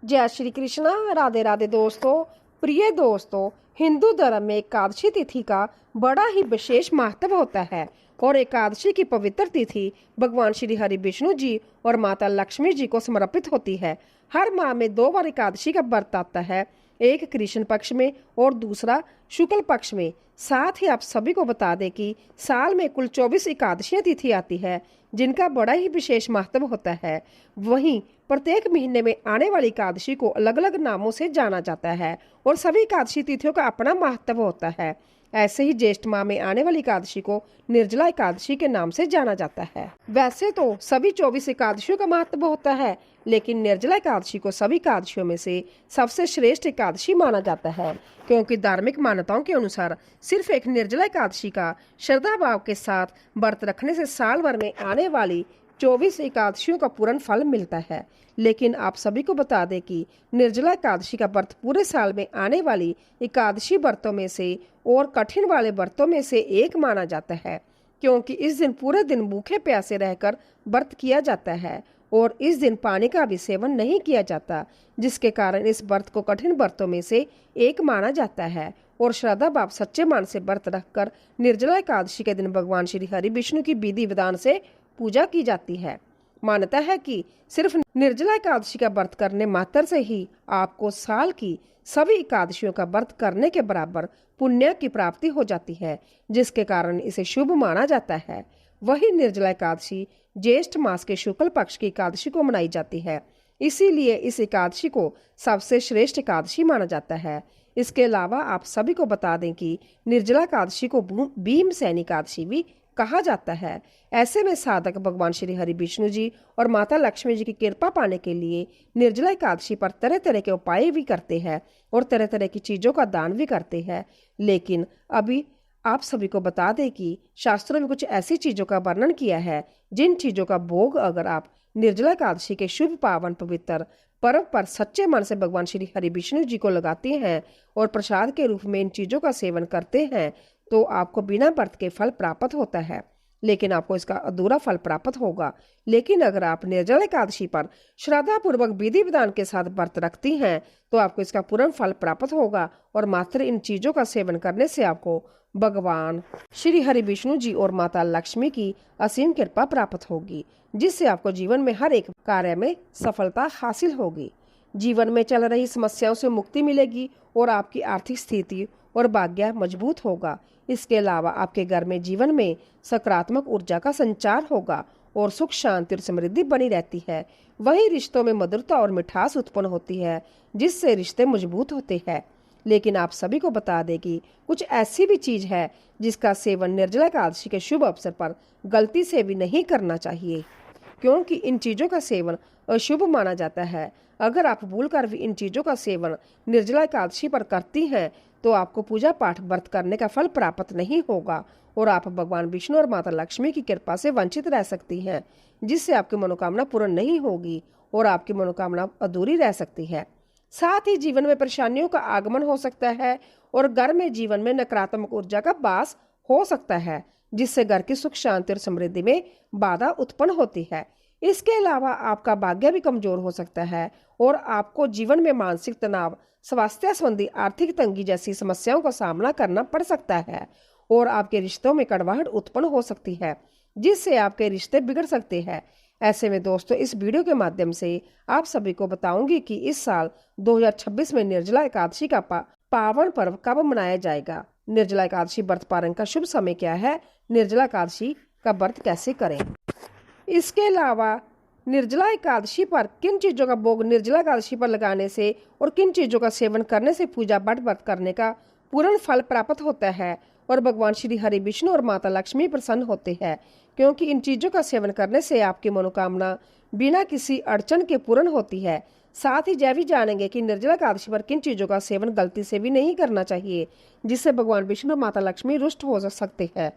जय श्री कृष्णा। राधे राधे दोस्तों। प्रिय दोस्तों, हिंदू धर्म में एकादशी तिथि का बड़ा ही विशेष महत्व होता है और एकादशी की पवित्र तिथि भगवान श्री हरि विष्णु जी और माता लक्ष्मी जी को समर्पित होती है। हर माह में 2 बार एकादशी का व्रत आता है, एक कृष्ण पक्ष में और दूसरा शुक्ल पक्ष में। साथ ही आप सभी को बता दें कि साल में कुल 24 एकादशियां तिथि आती है, जिनका बड़ा ही विशेष महत्व होता है। वहीं प्रत्येक महीने में आने वाली एकादशी को अलग अलग नामों से जाना जाता है और सभी एकादशी तिथियों का अपना महत्व होता है। ऐसे ही ज्येष्ठ माह में आने वाली एकादशी को निर्जला एकादशी के नाम से जाना जाता है। वैसे तो सभी 24 एकादशियों का महत्व होता है, लेकिन निर्जला एकादशी को सभी एकादशियों में से सबसे श्रेष्ठ एकादशी माना जाता है, क्योंकि धार्मिक मान्यताओं के अनुसार सिर्फ एक निर्जला एकादशी का श्रद्धा भाव के साथ व्रत रखने से साल भर में आने वाली 24 एकादशियों का पूर्ण फल मिलता है। लेकिन आप सभी को बता दें कि निर्जला एकादशी का व्रत पूरे साल में आने वाली एकादशी व्रतों में से और कठिन वाले व्रतों में से एक माना जाता है, क्योंकि इस दिन पूरे दिन भूखे प्यासे रहकर व्रत किया जाता है और इस दिन पानी का भी सेवन नहीं किया जाता, जिसके कारण इस व्रत को कठिन व्रतों में से एक माना जाता है। और श्रद्धा भाव सच्चे मन से व्रत रखकर निर्जला एकादशी के दिन भगवान श्री हरि विष्णु की विधि विधान से पूजा की जाती है। मान्यता है कि सिर्फ निर्जला एकादशी का व्रत करने मात्र से ही आपको साल की सभी एकादशियों का व्रत करने के बराबर पुण्य की प्राप्ति हो जाती है, जिसके कारण इसे शुभ माना जाता है। वही निर्जला एकादशी ज्येष्ठ मास के शुक्ल पक्ष की एकादशी को मनाई जाती है, इसीलिए इस एकादशी को सबसे श्रेष्ठ एकादशी माना जाता है। इसके अलावा आप सभी को बता दें कि निर्जला एकादशी को भीमसेन एकादशी भी कहा जाता है। ऐसे में साधक भगवान श्री हरि विष्णु जी और माता लक्ष्मी जी की कृपा पाने के लिए निर्जला एकादशी पर तरह तरह के उपाय भी करते हैं और तरह तरह की चीजों का दान भी करते हैं। लेकिन अभी आप सभी को बता दें कि शास्त्रों में कुछ ऐसी चीजों का वर्णन किया है, जिन चीजों का भोग अगर आप निर्जला एकादशी के शुभ पावन पवित्र पर्व पर सच्चे मन से भगवान श्री हरि विष्णु जी को लगाते हैं और प्रसाद के रूप में इन चीजों का सेवन करते हैं, तो आपको बिना व्रत के फल प्राप्त होता है, लेकिन आपको इसका अधूरा फल प्राप्त होगा। लेकिन अगर आप निर्जला एकादशी पर श्रद्धा पूर्वक विधि विधान के साथ व्रत रखती हैं, तो आपको इसका पूर्ण फल प्राप्त होगा और मात्र इन चीजों का सेवन करने से आपको भगवान श्री हरि विष्णु जी और माता लक्ष्मी की असीम कृपा प्राप्त होगी, जिससे आपको जीवन में हर एक कार्य में सफलता हासिल होगी। जीवन में चल रही समस्याओं से मुक्ति मिलेगी और आपकी आर्थिक स्थिति और भाग्य मजबूत होगा। इसके अलावा आपके घर में जीवन में सकारात्मक ऊर्जा का संचार होगा और सुख शांति और समृद्धि बनी रहती है। वहीं रिश्तों में मधुरता और मिठास उत्पन्न होती है, जिससे रिश्ते मजबूत होते हैं। लेकिन आप सभी को बता दें कि कुछ ऐसी भी चीज है जिसका सेवन निर्जला एकादशी के शुभ अवसर पर गलती से भी नहीं करना चाहिए, क्योंकि इन चीजों का सेवन अशुभ माना जाता है। अगर आप भूलकर भी इन चीजों का सेवन निर्जला एकादशी पर करती हैं, तो आपको पूजा पाठ व्रत करने का फल प्राप्त नहीं होगा और आप भगवान विष्णु और माता लक्ष्मी की कृपा से वंचित रह सकती हैं, जिससे आपकी मनोकामना पूर्ण नहीं होगी और आपकी मनोकामना अधूरी रह सकती है। साथ ही जीवन में परेशानियों का आगमन हो सकता है और घर में जीवन में नकारात्मक ऊर्जा का वास हो सकता है, जिससे घर की सुख शांति और समृद्धि में बाधा उत्पन्न होती है। इसके अलावा आपका भाग्य भी कमजोर हो सकता है और आपको जीवन में मानसिक तनाव, स्वास्थ्य संबंधी आर्थिक तंगी जैसी समस्याओं का सामना करना पड़ सकता है और आपके रिश्तों में कड़वाहट उत्पन्न हो सकती है, जिससे आपके रिश्ते बिगड़ सकते हैं। ऐसे में दोस्तों, इस वीडियो के माध्यम से आप सभी को बताऊंगी कि इस साल 2026 में निर्जला एकादशी का पावन पर्व कब मनाया जाएगा, निर्जला एकादशी व्रत पारण का शुभ समय क्या है, निर्जला एकादशी का व्रत कैसे करें। इसके अलावा निर्जला एकादशी पर किन चीजों का भोग निर्जला एकादशी पर लगाने से और किन चीजों का सेवन करने से पूजा पाठ व्रत करने का पूर्ण फल प्राप्त होता है और भगवान श्री हरि विष्णु और माता लक्ष्मी प्रसन्न होते हैं, क्योंकि इन चीजों का सेवन करने से आपकी मनोकामना बिना किसी अड़चन के पूर्ण होती है। साथ ही यह भी जानेंगे कि निर्जला एकादशी पर किन चीजों का सेवन गलती से भी नहीं करना चाहिए, जिससे भगवान विष्णु और माता लक्ष्मी रुष्ट हो सकते हैं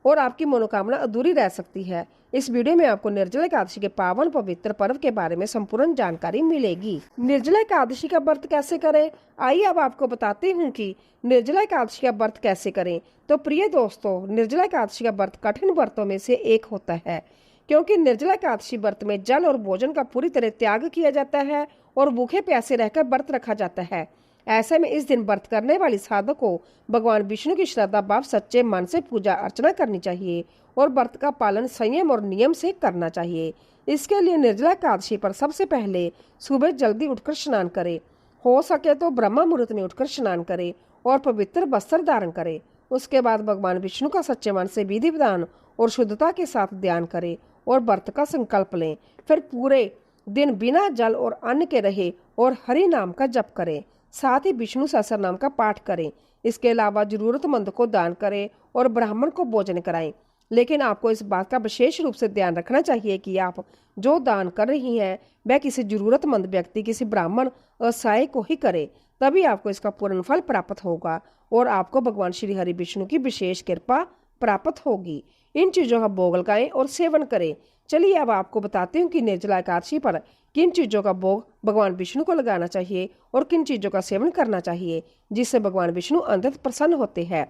और आपकी मनोकामना अधूरी रह सकती है। इस वीडियो में आपको निर्जला एकादशी के पावन पवित्र पर्व के बारे में संपूर्ण जानकारी मिलेगी। निर्जला एकादशी का व्रत कैसे करें, आइए अब आपको बताती हूँ कि निर्जला एकादशी का व्रत कैसे करें। तो प्रिय दोस्तों, निर्जला एकादशी का व्रत कठिन व्रतों में से एक होता है, क्योंकि निर्जला एकादशी व्रत में जल और भोजन का पूरी तरह त्याग किया जाता है और भूखे प्यासे रहकर व्रत रखा जाता है। ऐसे में इस दिन व्रत करने वाली साधक को भगवान विष्णु की श्रद्धा भाव सच्चे मन से पूजा अर्चना करनी चाहिए और व्रत का पालन संयम और नियम से करना चाहिए। इसके लिए निर्जला एकादशी पर सबसे पहले सुबह जल्दी उठकर स्नान करें। हो सके तो ब्रह्म मुहूर्त में उठकर स्नान करें और पवित्र वस्त्र धारण करें। उसके बाद भगवान विष्णु का सच्चे मन से विधि विधान और शुद्धता के साथ ध्यान करें और व्रत का संकल्प लें। फिर पूरे दिन बिना जल और अन्न के रहे और हरि नाम का जप करें। साथ ही विष्णु सहस्त्र नाम का पाठ करें। इसके अलावा जरूरतमंद को दान करें और ब्राह्मण को भोजन कराएं। लेकिन आपको इस बात का विशेष रूप से ध्यान रखना चाहिए कि आप जो दान कर रही हैं वह किसी जरूरतमंद व्यक्ति, किसी ब्राह्मण असहाय को ही करे, तभी आपको इसका पूर्ण फल प्राप्त होगा और आपको भगवान श्री हरि विष्णु की विशेष कृपा प्राप्त होगी। इन चीजों का भोग लगाएं और सेवन करें। चलिए अब आपको बताती हूँ कि निर्जला एकादशी पर किन चीजों का भोग भगवान विष्णु को लगाना चाहिए और किन चीजों का सेवन करना चाहिए जिससे भगवान विष्णु अंततः प्रसन्न होते हैं।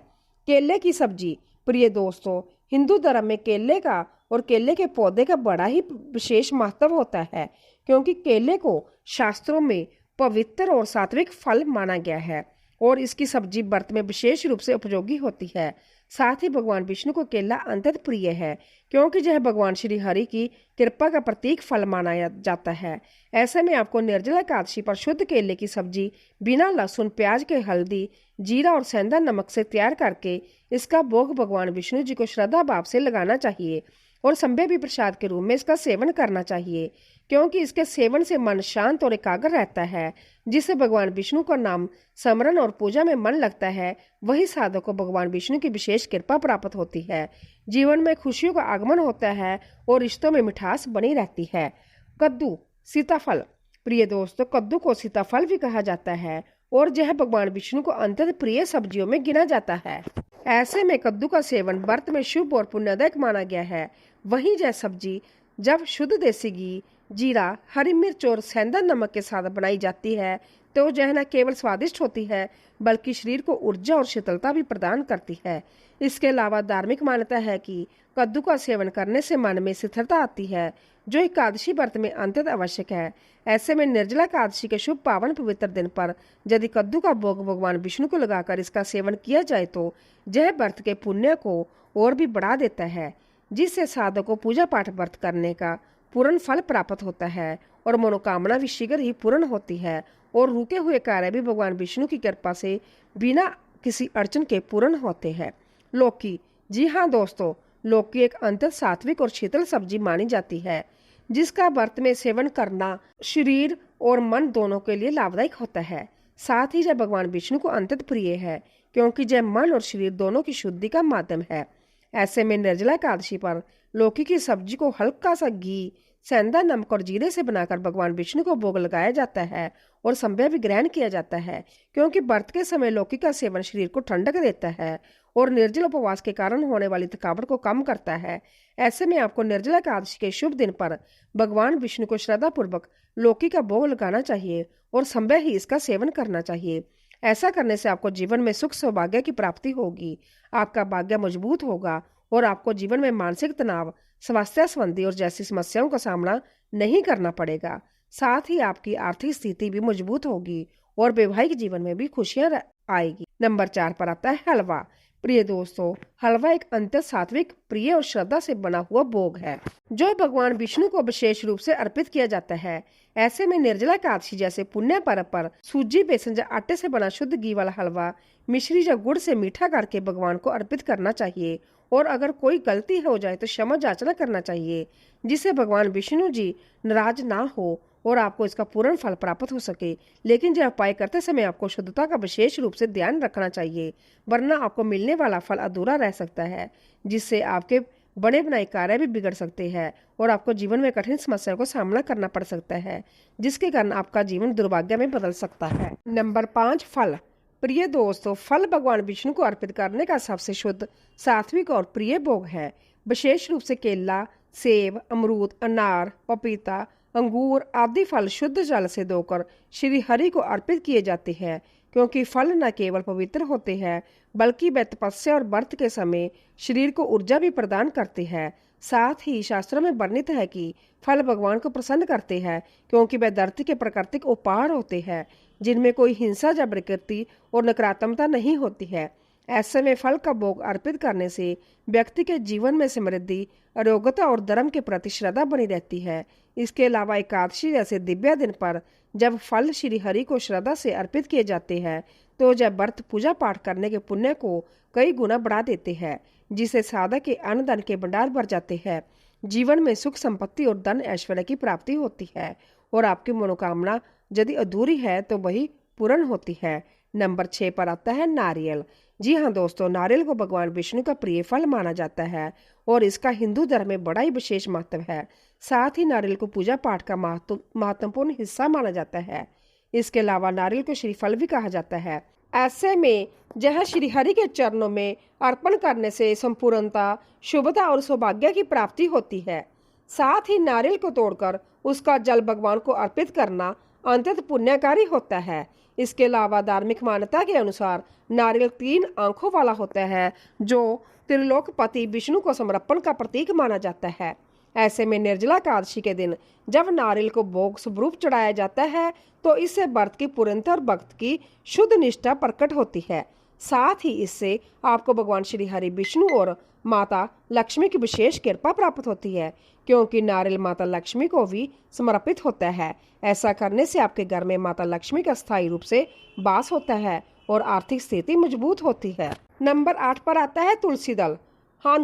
केले की सब्जी। प्रिय दोस्तों, हिंदू धर्म में केले का और केले के पौधे का बड़ा ही विशेष महत्व होता है, क्योंकि केले को शास्त्रों में पवित्र और सात्विक फल माना गया है और इसकी सब्जी व्रत में विशेष रूप से उपयोगी होती है। साथ ही भगवान विष्णु को केला अत्यंत प्रिय है, क्योंकि यह भगवान श्री हरि की कृपा का प्रतीक फल माना जाता है। ऐसे में आपको निर्जला एकादशी पर शुद्ध केले की सब्जी बिना लहसुन, प्याज के, हल्दी, जीरा और सेंधा नमक से तैयार करके इसका भोग भगवान विष्णु जी को श्रद्धा भाव से लगाना चाहिए और संभव भी प्रसाद के रूप में इसका सेवन करना चाहिए, क्योंकि इसके सेवन से मन शांत और एकाग्र रहता है, जिससे भगवान विष्णु का नाम स्मरण और पूजा में मन लगता है। वही साधक को भगवान विष्णु की विशेष कृपा प्राप्त होती है। जीवन में खुशियों का आगमन होता है और रिश्तों में मिठास बनी रहती है। कद्दू, सीताफल। प्रिय दोस्तों, कद्दू को सीताफल भी कहा जाता है और यह भगवान विष्णु को अत्यंत प्रिय सब्जियों में गिना जाता है। ऐसे में कद्दू का सेवन व्रत में शुभ और पुण्यदायक माना गया है। वहीं यह सब्जी जब शुद्ध देसी घी, जीरा, हरी मिर्च और सेंधा नमक के साथ बनाई जाती है तो यह न केवल स्वादिष्ट होती है बल्कि शरीर को ऊर्जा और शीतलता भी प्रदान करती है। इसके अलावा धार्मिक मान्यता है कि कद्दू का सेवन करने से मन में स्थिरता आती है, जो एकादशी व्रत में अत्यंत आवश्यक है। ऐसे में निर्जला एकादशी के शुभ पावन पवित्र दिन पर यदि कद्दू का भोग भगवान विष्णु को लगाकर इसका सेवन किया जाए तो यह व्रत के पुण्य को और भी बढ़ा देता है, जिससे साधक को पूजा पाठ व्रत करने का पूर्ण फल प्राप्त होता है और मनोकामना भी शीघ्र ही पूर्ण होती है और रुके हुए कार्य भी भगवान विष्णु की कृपा से बिना किसी अड़चन के पूर्ण होते हैं। लौकी। जी हाँ दोस्तों, लौकी एक अत्यंत सात्विक और शीतल सब्जी मानी जाती है, जिसका व्रत में सेवन करना शरीर और मन दोनों के लिए लाभदायक होता है। साथ ही यह भगवान विष्णु को अत्यंत प्रिय है, क्योंकि यह मन और शरीर दोनों की शुद्धि का माध्यम है। ऐसे में निर्जला एकादशी पर लौकी की सब्जी को हल्का सा घी, सेंधा नमक और जीरे से बनाकर भगवान विष्णु को भोग लगाया जाता है और संध्या भी ग्रहण किया जाता है, क्योंकि व्रत के समय लौकी का सेवन शरीर को ठंडक देता है और निर्जल उपवास के कारण होने वाली थकावट को कम करता है। ऐसे में आपको निर्जला एकादशी के शुभ दिन पर भगवान विष्णु को श्रद्धा पूर्वक लौकी का भोग लगाना चाहिए और संभव ही इसका सेवन करना चाहिए। ऐसा करने से आपको जीवन में सुख सौभाग्य की प्राप्ति होगी, आपका भाग्य मजबूत होगा और आपको जीवन में मानसिक तनाव, स्वास्थ्य संबंधी और जैसी समस्याओं का सामना नहीं करना पड़ेगा। साथ ही आपकी आर्थिक स्थिति भी मजबूत होगी और वैवाहिक जीवन में भी खुशियां आएगी। नंबर 4 पर आता है हलवा। प्रिय दोस्तों, हलवा एक अत्यंत सात्विक, प्रिय और श्रद्धा से बना हुआ भोग है, जो भगवान विष्णु को विशेष रूप से अर्पित किया जाता है। ऐसे में निर्जला एकादशी जैसे पुण्य पर्व पर सूजी, बेसन या आटे से बना शुद्ध घी वाला हलवा मिश्री या गुड़ से मीठा करके भगवान को अर्पित करना चाहिए और अगर कोई गलती हो जाए तो क्षमा याचना करना चाहिए, जिससे भगवान विष्णु जी नाराज ना हो और आपको इसका पूर्ण फल प्राप्त हो सके। लेकिन यह उपाय करते समय आपको शुद्धता का विशेष रूप से ध्यान रखना चाहिए, वरना आपको मिलने वाला फल अधूरा रह सकता है, जिससे आपके बड़े बनाए कार्य भी बिगड़ सकते हैं और आपको जीवन में कठिन समस्याओं का सामना करना पड़ सकता है, जिसके कारण आपका जीवन दुर्भाग्य में बदल सकता है। नंबर 5 फल। प्रिय दोस्तों, फल भगवान विष्णु को अर्पित करने का सबसे शुद्ध, सात्विक और प्रिय भोग है। विशेष रूप से केला, सेब, अमरूद, अनार, पपीता, अंगूर आदि फल शुद्ध जल से धोकर श्री हरि को अर्पित किए जाते हैं, क्योंकि फल न केवल पवित्र होते हैं बल्कि वे तपस्या और व्रत के समय शरीर को ऊर्जा भी प्रदान करते हैं। साथ ही शास्त्रों में वर्णित है कि फल भगवान को प्रसन्न करते हैं, क्योंकि वे धरती के प्राकृतिक उपहार होते हैं जिनमें कोई हिंसा या विकृति और नकारात्मकता नहीं होती है। ऐसे में फल का भोग अर्पित करने से व्यक्ति के जीवन में समृद्धि, आरोग्यता और धर्म के प्रति श्रद्धा बनी रहती है। इसके अलावा एकादशी जैसे दिव्य दिन पर जब फल श्री हरि को श्रद्धा से अर्पित किए जाते हैं तो जब व्रत पूजा पाठ करने के पुण्य को कई गुना बढ़ा देते हैं, जिससे साधक के अन्न धन के भंडार भर जाते हैं। जीवन में सुख संपत्ति और धन ऐश्वर्य की प्राप्ति होती है और आपकी मनोकामना यदि अधूरी है तो वही पूर्ण होती है। नंबर 6 पर आता है नारियल। जी हाँ दोस्तों, नारियल को भगवान विष्णु का प्रिय फल माना जाता है और इसका हिंदू धर्म में बड़ा ही विशेष महत्व है। साथ ही नारियल को पूजा पाठ का महत्वपूर्ण हिस्सा माना जाता है। इसके अलावा नारियल को श्रीफल भी कहा जाता है। ऐसे में यह श्री हरि के चरणों में अर्पण करने से संपूर्णता, शुभता और सौभाग्य की प्राप्ति होती है। साथ ही नारियल को तोड़कर उसका जल भगवान को अर्पित करना अत्यंत पुण्यकारी होता है। इसके अलावा धार्मिक मान्यता के अनुसार नारियल 3 आंखों वाला होता है, जो त्रिलोकपति विष्णु को समर्पण का प्रतीक माना जाता है। ऐसे में निर्जला एकादशी के दिन जब नारियल को भोग स्वरूप चढ़ाया जाता है तो इससे व्रत की पूर्णता और भक्त की शुद्ध निष्ठा प्रकट होती है। साथ ही इससे आपको भगवान श्री हरि विष्णु और माता लक्ष्मी की विशेष कृपा प्राप्त होती है, क्योंकि नारियल माता लक्ष्मी को भी समर्पित होता है। ऐसा करने से आपके घर में माता लक्ष्मी का स्थायी रूप से वास होता है और आर्थिक स्थिति मजबूत होती है। नंबर 8 पर आता है तुलसी दल। हाँ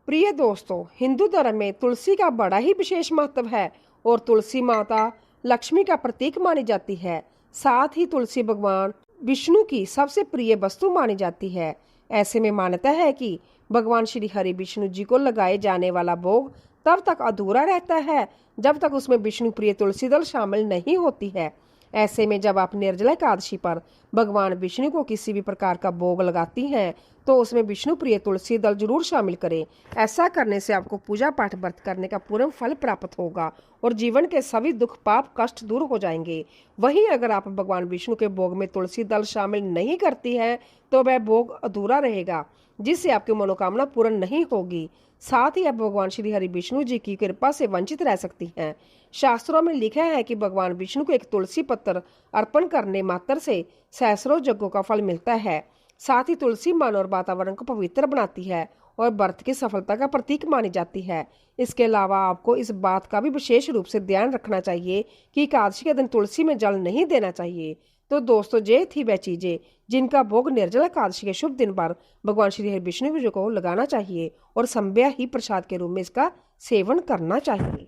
प्रिय दोस्तों, हिंदू धर्म में तुलसी का बड़ा ही विशेष महत्व है और तुलसी माता लक्ष्मी का प्रतीक मानी जाती है। साथ ही तुलसी भगवान विष्णु की सबसे प्रिय वस्तु मानी जाती है। ऐसे में मान्यता है कि भगवान श्री हरि विष्णु जी को लगाए जाने वाला भोग तब तक अधूरा रहता है जब तक उसमें विष्णु प्रिय तुलसी दल शामिल नहीं होती है। ऐसे में जब आप निर्जला एकादशी पर भगवान विष्णु को किसी भी प्रकार का भोग लगाती हैं तो उसमें विष्णु प्रिय तुलसी दल जरूर शामिल करें। ऐसा करने से आपको पूजा पाठ व्रत करने का पूर्ण फल प्राप्त होगा और जीवन के सभी दुख पाप कष्ट दूर हो जाएंगे। वहीं अगर आप भगवान विष्णु के भोग में तुलसी दल शामिल नहीं करती है तो वह भोग अधूरा रहेगा, जिससे आपकी मनोकामना पूर्ण नहीं होगी। साथ ही आप भगवान श्री हरि विष्णु जी की कृपा से वंचित रह सकती हैं। शास्त्रों में लिखा है कि भगवान विष्णु को एक तुलसी पत्र अर्पण करने मात्र से सहस्रों यज्ञों का फल मिलता है। साथ ही तुलसी मन और वातावरण को पवित्र बनाती है और व्रत की सफलता का प्रतीक मानी जाती है। इसके अलावा आपको इस बात का भी विशेष रूप से ध्यान रखना चाहिए कि एकादशी के दिन तुलसी में जल नहीं देना चाहिए। तो दोस्तों, ये थी वह चीजें जिनका भोग निर्जला एकादशी के शुभ दिन पर भगवान श्री हरि विष्णु जी को लगाना चाहिए और संध्या ही प्रसाद के रूप में इसका सेवन करना चाहिए।